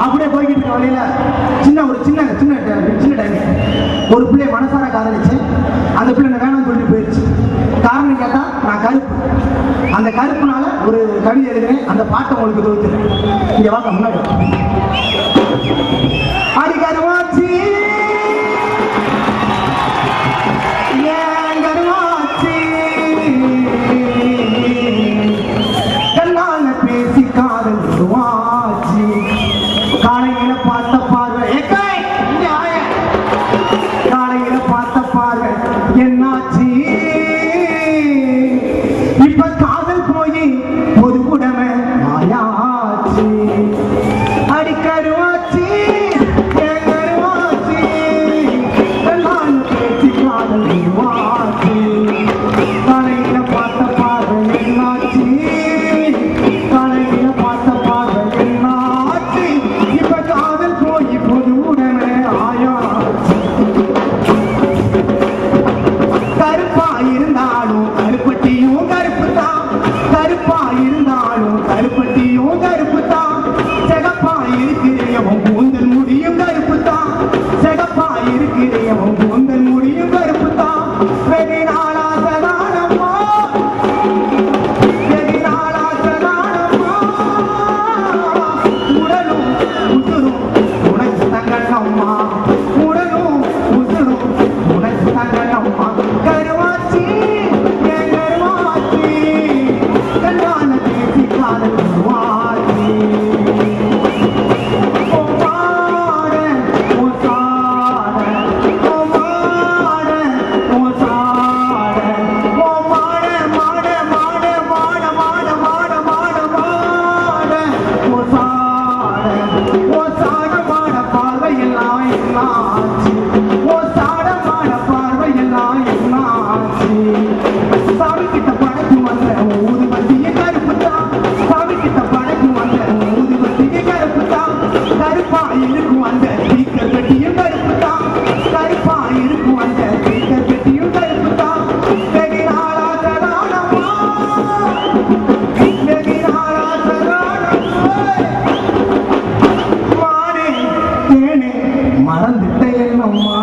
அப்படியே போய்கிட்டு இருக்க வழியில சின்ன டைம் ஒரு பிள்ளைய மனசார காதலிச்சு அந்த பிள்ளை வேணாம்னு சொல்லிட்டு போயிடுச்சு. காரணம் கேட்டா நான் கருப்பு, அந்த கருப்புனால ஒரு கவிதை எழுதுறேன், அந்த பாட்டை உங்களுக்கு தொகுத்துறேன். இங்க வாங்க முன்னாடி. அடி கருவாச்சி ஏன் கருவாச்சி கண்ணால பேசி காதல் கருவாச்சி காலையில பார்த்த பார்வை காலையில பார்த்த பார்வை என்னாச்சு இப்ப காதல் போய் பொது குடமை ஆயாச்சு. அடி கருவாச்சி கருவாச்சி கண்ணால பேசி காதல் கருவாச்சி காலையில பார்த்த பார்வை என்னாச்சு காலையில பார்த்த பார்வை என்னாச்சு இப்ப காதல் போய் பொது உடனே ஆயாச்சு. கருப்பா இருந்தாலும் கருப்பட்டியும் கருப்பு தான், கருப்பா இருந்தாலும் கருப்பட்டியும் கருப்பு தான், செகப்பா இருக்கிறவன் கூந்தல் முடியும் கருப்பு தான், செகப்பா இருக்கிறவன் கூந்தல் முடியும் கருப்பு தான். வெகு நாளாசதானம்மா வெகு நாளாசதானம்மா உடலும் உசுரும் உனக்கு தங்கண்ணம்மா உடலும் உசுரும் உனக்கு தங்கண்ணம்மா. கருவாச்சி என் கருவாச்சி கண்ணால பேசி காதல் கருவாச்சி. ஓ மாட ஓ சாட ஓ மாட ஓ சாட ஓ மாட மாட மாட மாட மாட மாட மாட மாட ஓ சாட ஓ சாட மாட பார்வையெல்லாம் என்னாச்சு ஓ சாட மாட பார்வையெல்லாம் என்னாச்சு. சாமி கிட்ட படைக்கு வந்த ஊது வண்டிய கருப்பு தான், சாமி கிட்ட படைக்கு வந்த ஊது வண்டிய கருப்பு தான், கருப்பா இருக்கும் அந்த ஸ்பீக்கர் பெட்டியும் கருப்பு தான், கருப்பா இருக்கும் அந்த ஸ்பீக்கர் பெட்டியும் கருப்பு தான். வெகு நாளாசதானம்மா வெகு நாளாசதானம்மா மானே தேனே மறந்துட்ட என்னம்மா